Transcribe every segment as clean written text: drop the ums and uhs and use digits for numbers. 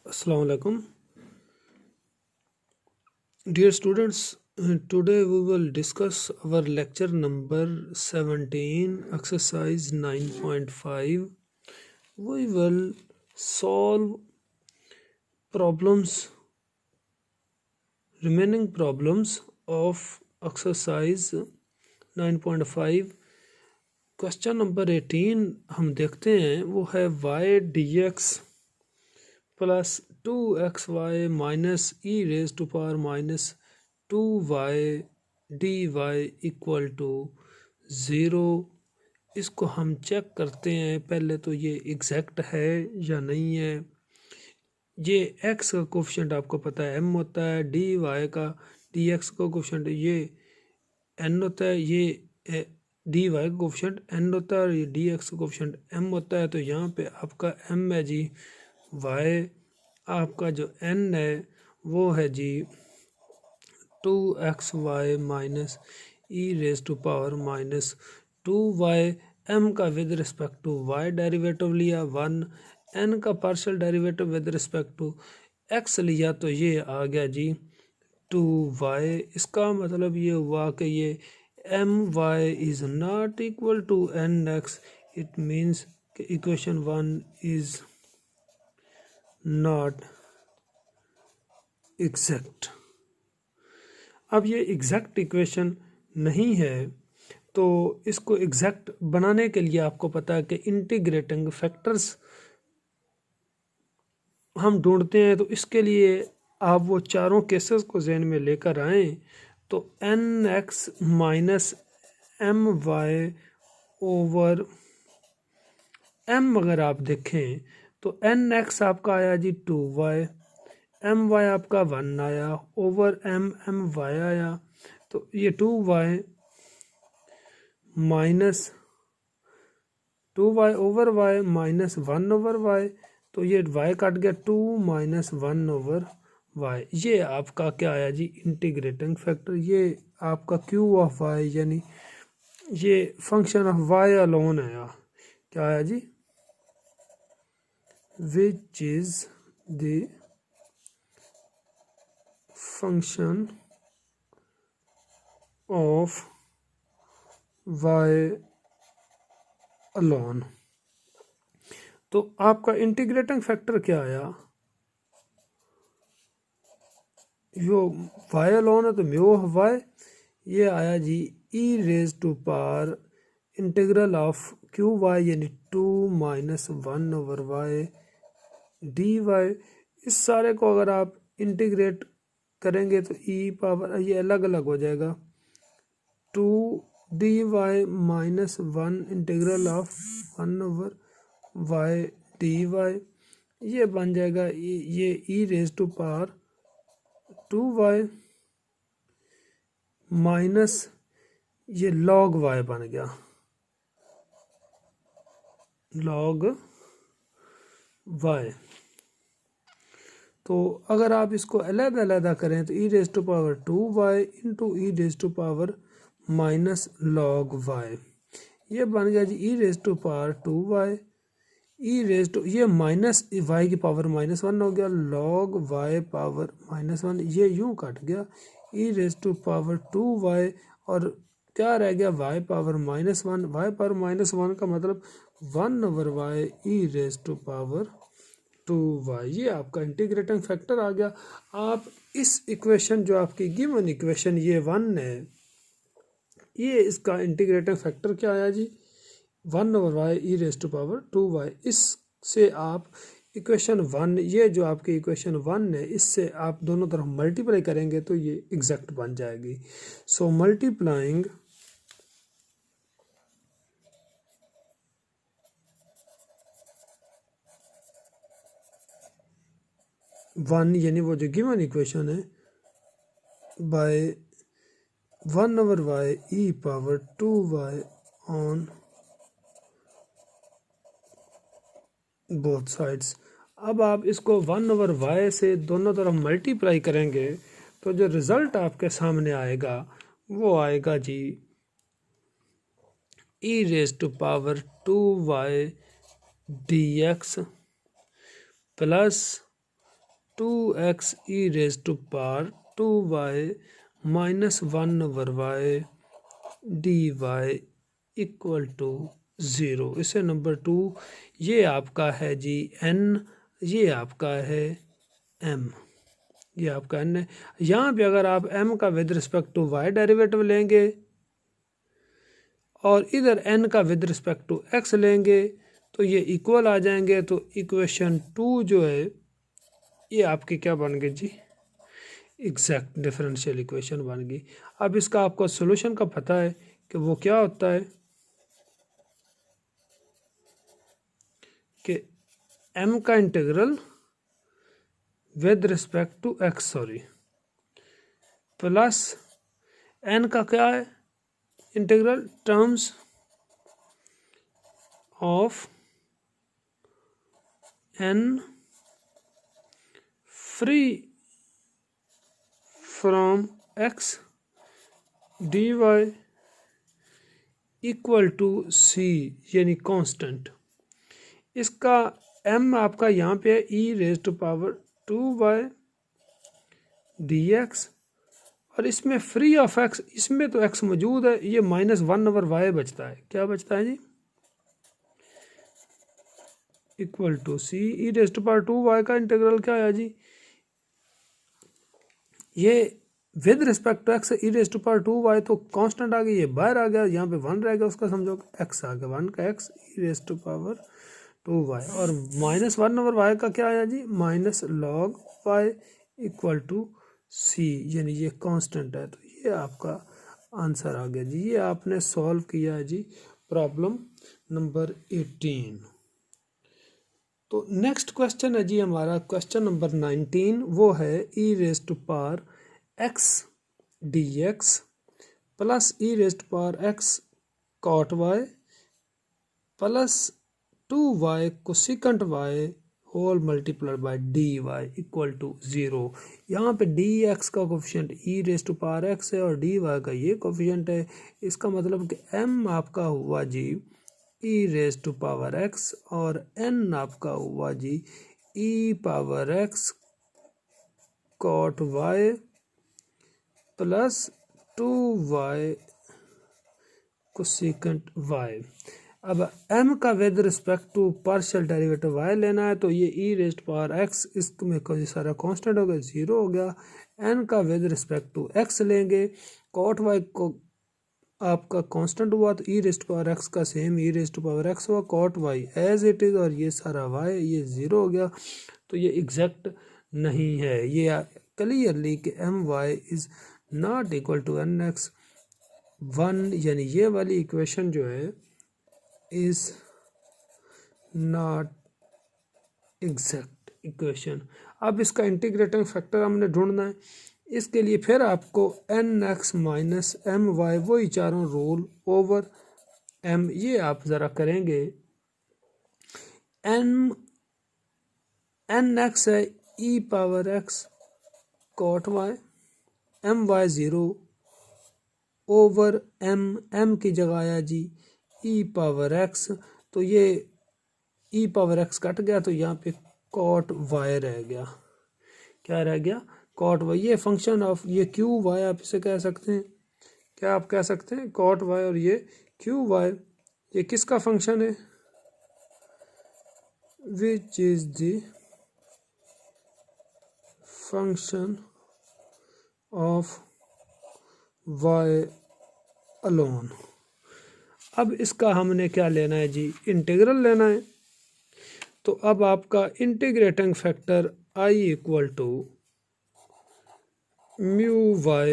Assalamu alaikum. Dear students, today we will discuss our lecture number 17, exercise 9.5. We will solve remaining problems of exercise 9.5. Question number 18 हम देखते हैं, वो है y dx plus 2xy minus e raise to power minus 2y dy equal to 0। इसको हम check करते हैं। पहले तो ये एग्जैक्ट है या नहीं है। ये x का कोफिशिएंट आपको पता है m होता है, dy का dx का कोफिशिएंट ये n होता है, ये dy का कोफिशिएंट n होता है और ये dx का कोफिशिएंट m होता है। तो यहाँ पे आपका m है जी, y आपका जो n है वो है जी 2xy minus e raise to power minus 2y। m का with respect to y derivative लिया 1, n का partial derivative with respect to x लिया, तो ये आ गया जी 2y। इसका मतलब ये हुआ कि ये my is not equal to nx। It means कि इक्वेशन 1 इज़ नॉट एग्जैक्ट। अब ये एग्जैक्ट इक्वेशन नहीं है, तो इसको एग्जैक्ट बनाने के लिए आपको पता है कि इंटीग्रेटिंग फैक्टर्स हम ढूंढते हैं। तो इसके लिए आप वो चारों केसेस को जहन में लेकर आएँ। तो nx minus my over m अगर आप देखें तो nx आपका आया जी 2y, my आपका 1 आया ओवर my आया। तो ये 2y minus 2y over y minus 1 over y, तो ये y काट गया 2 माइनस 1 ओवर y। ये आपका क्या आया जी इंटीग्रेटिंग फैक्टर। ये आपका q ऑफ y यानी ये फंक्शन ऑफ y अलोन आया। क्या आया जी, which is the function of y alone. तो आपका इंटीग्रेटिंग फैक्टर क्या आया, यो y अलोन है तो म्यू ऑफ y, ये आया जी e raise to power integral of Q y यानी 2 माइनस 1 ओवर y dy। इस सारे को अगर आप इंटीग्रेट करेंगे तो ई पावर ये अलग अलग हो जाएगा, 2 dy minus 1 integral of 1 over y dy, ये बन जाएगा ये e raise to power 2y minus ये log y बन गया, log y। तो अगर आप इसको अलग-अलग करें तो e raise to power 2y into e raise to power minus log y, ये बन गया जी e raise to power 2y e raise to ये माइनस y की पावर माइनस 1 हो गया log y पावर माइनस 1, ये यूं कट गया ई रेज टू पावर 2y और क्या रह गया y power minus 1। y power minus 1 का मतलब 1 over y e raise to power 2y। ये आपका इंटीग्रेटिंग फैक्टर आ गया। आप इस इक्वेशन जो आपकी गिवन इक्वेशन ये 1 है, ये इसका इंटीग्रेटिंग फैक्टर क्या आया जी 1 over y e raise to power 2y। इससे आप इक्वेशन 1, ये जो आपकी इक्वेशन 1 है, इससे आप दोनों तरफ मल्टीप्लाई करेंगे तो ये एग्जैक्ट बन जाएगी। सो मल्टीप्लाइंग वन यानी वो जो गिवन इक्वेशन है by 1 over y e power 2y on both sides. अब आप इसको 1 ओवर y से दोनों तरफ मल्टीप्लाई करेंगे तो जो रिज़ल्ट आपके सामने आएगा वो आएगा जी e raise to power 2y dx plus 2x e raise to power 2y minus 1/y dy equal to 0। इसे नंबर 2, ये आपका है जी n, ये आपका है m, ये आपका n है। यहाँ पे अगर आप m का with respect to y derivative लेंगे और इधर n का विद रिस्पेक्ट टू x लेंगे तो ये इक्वल आ जाएंगे। तो इक्वेशन 2 जो है ये आपकी क्या बन गई जी, एग्जैक्ट डिफरेंशियल इक्वेशन बन गई। अब इसका आपको सॉल्यूशन का पता है कि वो क्या होता है कि m का integral with respect to x plus n का क्या है integral terms of n free from x dy equal to c यानी कांस्टेंट। इसका m आपका यहाँ पे है e raise to power 2y dx और इसमें फ्री ऑफ x, इसमें तो x मौजूद है, ये -1/y बचता है। क्या बचता है जी, equal to c e raise to power 2y का इंटीग्रल क्या है जी, ये with respect to x e raise to power 2y तो कांस्टेंट आ गई, ये बाहर आ गया, यहाँ पे 1 रह गया, उसका समझो x आ गया, 1 का x e raise to power 2y और -1/y का क्या आया जी, -log y equal to c, यानी ये कांस्टेंट है। तो ये आपका आंसर आ गया जी, ये आपने सॉल्व किया है जी प्रॉब्लम नंबर 18। तो नेक्स्ट क्वेश्चन है जी हमारा क्वेश्चन नंबर 19, वो है e raise to power x dx plus e raise to power x cot y plus 2y cosecant y whole multiplied by dy equal to 0। यहाँ पे dx का coefficient e raise to power x है और dy का ये coefficient है। इसका मतलब कि m आपका हुआ जी e raise to power x और n आपका हुआ जी e power x cot y plus 2y cosecant y। अब m का with respect to partial derivative y लेना है, तो ये e raise to power x, इसमें कोई सारा कांस्टेंट हो गया, 0 हो गया। n का विद रिस्पेक्ट टू x लेंगे, cot y को आपका कांस्टेंट हुआ तो e raise to power x का same e raise to power x हुआ, cot y as it is और ये सारा y ये 0 हो गया। तो ये एग्जैक्ट नहीं है, ये क्लियरली कि my is not equal to nx 1, यानी ये वाली इक्वेशन जो है इज नॉट एग्जैक्ट इक्वेशन। अब इसका इंटीग्रेटिंग फैक्टर हमने ढूंढना है, इसके लिए फिर आपको nx माइनस my वही चारों रूल ओवर m, ये आप ज़रा करेंगे। nx है e power x cot y, my 0 over m की जगह आया जी e पावर x, तो ये e पावर x कट गया तो यहाँ पे cot y रह गया। क्या रह गया, cot y। ये फंक्शन ऑफ ये q y आप इसे कह सकते हैं, क्या आप कह सकते हैं cot y, और ये q y ये किसका फंक्शन है, विच is the function of y alone. अब इसका हमने क्या लेना है जी, इंटीग्रल लेना है। तो अब आपका integrating factor i equal to mu y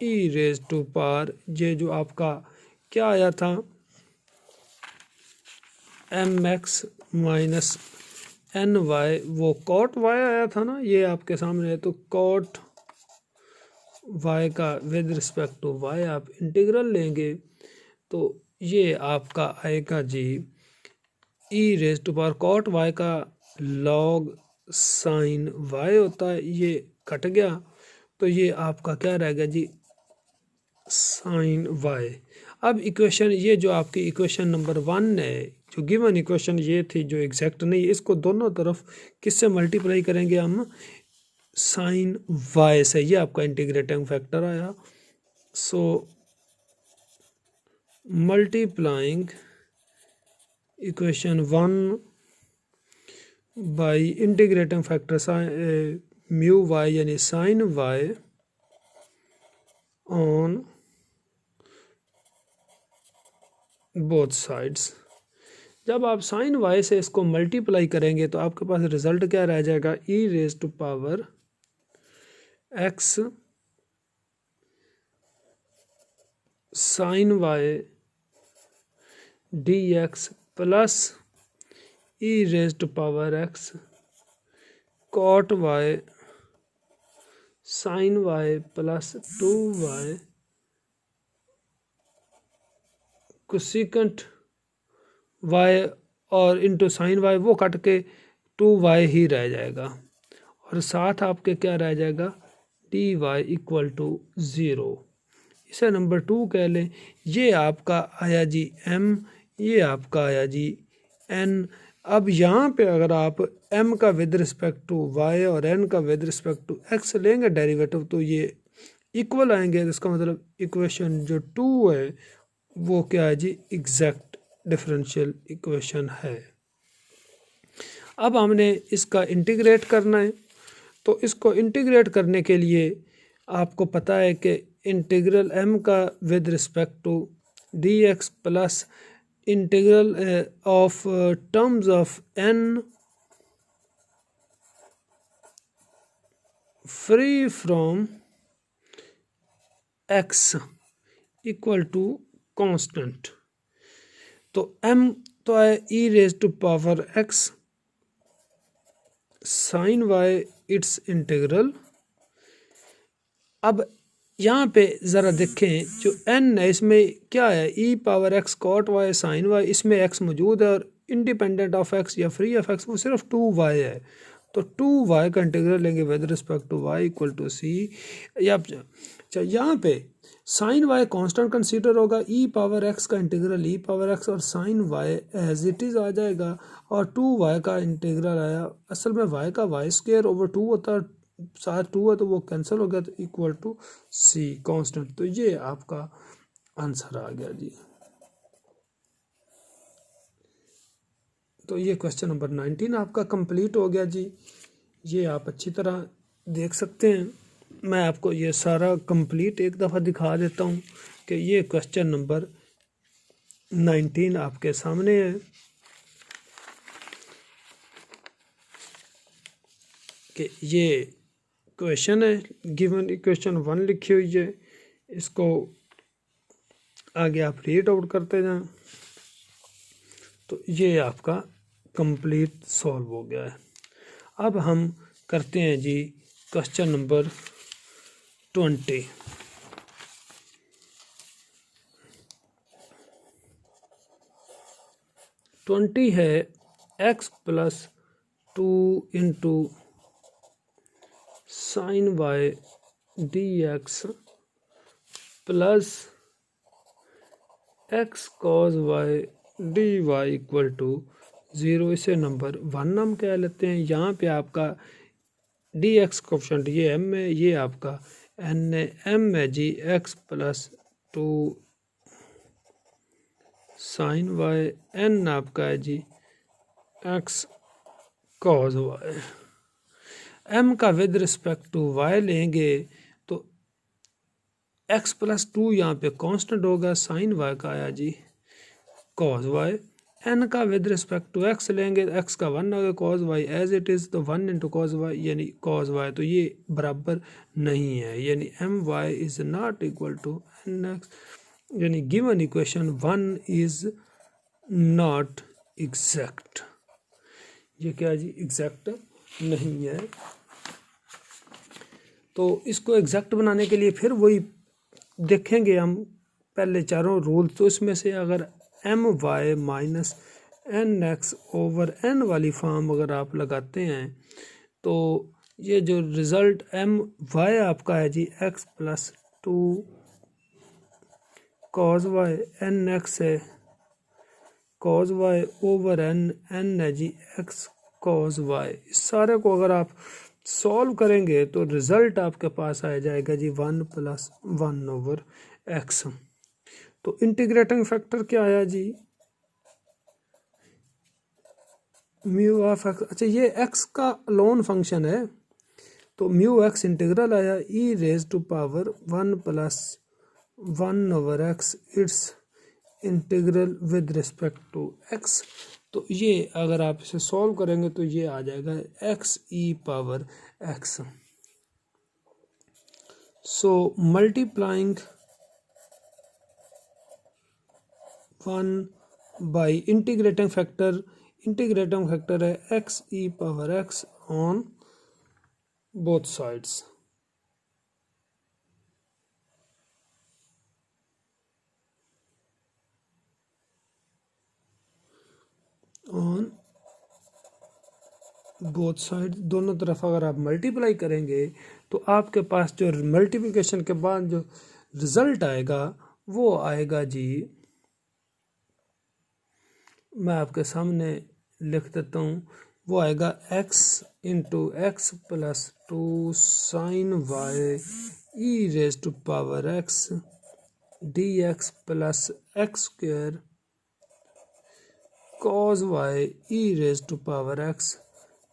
e raise to power, ये जो आपका क्या आया था mx माइनस ny, वो cot y आया था ना, ये आपके सामने है। तो cot y का विद रिस्पेक्ट टू y आप इंटीग्रल लेंगे तो ये आपका आएगा जी e raise to power cot y का log साइन y होता है, ये कट गया तो ये आपका क्या रह गया जी साइन y। अब इक्वेशन ये जो आपकी इक्वेशन नंबर 1 है जो गिवन इक्वेशन ये थी जो एग्जैक्ट नहीं, इसको दोनों तरफ किससे मल्टीप्लाई करेंगे हम, साइन वाई से। ये आपका इंटीग्रेटिंग फैक्टर आया। So multiplying equation 1 by integrating factor mu y यानी sin y on both sides. जब आप साइन वाई से इसको मल्टीप्लाई करेंगे तो आपके पास रिजल्ट क्या रह जाएगा, e raise to power x sin y d x plus e raise to power x cot y sign y plus 2y cosec y और इंटू साइन वाई, वो कट के 2y ही रह जाएगा और साथ आपके क्या रह जाएगा, dy इक्वल टू 0। इसे नंबर 2 कह लें। ये आपका आया जी m, ये आपका आया जी n। अब यहाँ पे अगर आप m का विद रिस्पेक्ट टू y और n का विद रिस्पेक्ट टू x लेंगे डेरिवेटिव तो ये इक्वल आएंगे। तो इसका मतलब इक्वेशन जो 2 है वो क्या है जी, एग्जैक्ट डिफरेंशियल इक्वेशन है। अब हमने इसका इंटीग्रेट करना है, तो इसको इंटीग्रेट करने के लिए आपको पता है कि इंटीग्रल m का with respect to dx plus integral of terms of n free from x equal to constant. तो m तो है e raise to power x sine y it's integral. अब यहाँ पे ज़रा देखें जो n है इसमें क्या है, e power x cot y sign y, इसमें x मौजूद है और इंडिपेंडेंट ऑफ x या फ्री ऑफ x वो सिर्फ 2y है। तो 2y का इंटीग्रल लेंगे with respect to y equal to C. या अच्छा यहाँ पे साइन वाई कांस्टेंट कंसीडर होगा, e पावर x का इंटीग्रल e पावर x और sin y as it is आ जाएगा और 2y का इंटीग्रल आया, असल में y का वाई स्क्वायर ओवर 2 होता है, साथ 2 है तो वो कैंसिल हो गया तो इक्वल टू सी कांस्टेंट। तो ये आपका आंसर आ गया जी। तो ये क्वेश्चन नंबर 19 आपका कंप्लीट हो गया जी। ये आप अच्छी तरह देख सकते हैं। मैं आपको ये सारा कंप्लीट एक दफ़ा दिखा देता हूँ कि ये क्वेश्चन नंबर 19 आपके सामने है कि ये क्वेश्चन है, गिवन इक्वेशन 1 लिखी हुई है, इसको आगे आप रीड आउट करते जाएं। तो ये आपका कंप्लीट सॉल्व हो गया है। अब हम करते हैं जी क्वेश्चन नंबर 20। है x plus 2 into sign y d x plus x cos y d y equal to 0। इसे नंबर 1 हम कह लेते हैं। यहाँ पे आपका डी एक्स कोफिशिएंट ये m है, ये आपका n है, m है जी x plus 2 sine y, n आपका है जी x कॉज वाई। m का विद रिस्पेक्ट टू y लेंगे तो x प्लस 2 यहाँ पे कांस्टेंट होगा, साइन y का आया जी कॉज y। n का विद रिस्पेक्ट टू x लेंगे तो x का 1 होगा, cos y as it is तो 1 इंटू कॉज y यानी कॉज y, तो ये बराबर नहीं है, यानी my is not equal to nx, यानी given equation 1 is not exact. ये क्या जी, एग्जैक्ट नहीं है। तो इसको एग्जैक्ट बनाने के लिए फिर वही देखेंगे हम पहले चारों रूल। तो इसमें से अगर my minus n x over n वाली फॉर्म अगर आप लगाते हैं तो ये जो रिज़ल्ट my आपका है जी x plus 2 cos y, n x है cos y over n, n है जी एक्स कॉज वाई। इस सारे को अगर आप सॉल्व करेंगे तो रिजल्ट आपके पास आ जाएगा जी 1 + 1/x। तो इंटीग्रेटिंग फैक्टर क्या आया जी, म्यू ऑफ एक्स। अच्छा ये x का लोन फंक्शन है, तो म्यू एक्स इंटीग्रल आया e⁻1 + 1/x it's integral with respect to x। तो ये अगर आप इसे सॉल्व करेंगे तो ये आ जाएगा x(e⁻x). So multiplying 1 by integrating factor है x(e⁻x) on both sides. On both side, दोनों तरफ अगर आप मल्टीप्लाई करेंगे तो आपके पास जो मल्टीप्लिकेशन के बाद जो रिजल्ट आएगा वो आएगा जी, मैं आपके सामने लिख देता हूँ, वो आएगा x(x + 2 sin y e⁻x dx + x² cos y e⁻x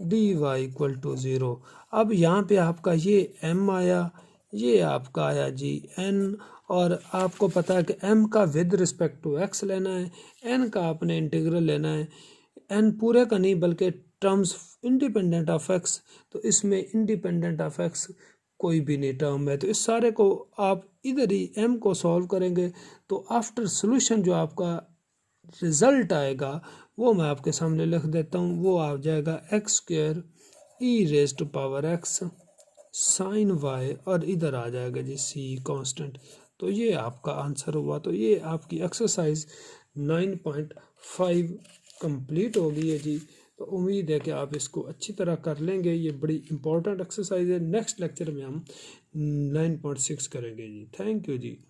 dy = 0। अब यहाँ पे आपका ये m आया, ये आपका आया जी n, और आपको पता है कि m का विद रिस्पेक्ट टू x लेना है, n का आपने इंटीग्रल लेना है, n पूरे का नहीं बल्कि टर्म्स इंडिपेंडेंट ऑफ x। तो इसमें इंडिपेंडेंट ऑफ x कोई भी नहीं टर्म है, तो इस सारे को आप इधर ही m को सॉल्व करेंगे तो आफ्टर सोल्यूशन जो आपका रिजल्ट आएगा वो मैं आपके सामने लिख देता हूँ, वो आ जाएगा x² e⁻x sin y, और इधर आ जाएगा जी c कांस्टेंट। तो ये आपका आंसर हुआ। तो ये आपकी एक्सरसाइज 9.5 कंप्लीट हो गई है जी। तो उम्मीद है कि आप इसको अच्छी तरह कर लेंगे, ये बड़ी इंपॉर्टेंट एक्सरसाइज है। नेक्स्ट लेक्चर में हम 9.6 करेंगे जी। Thank you ji.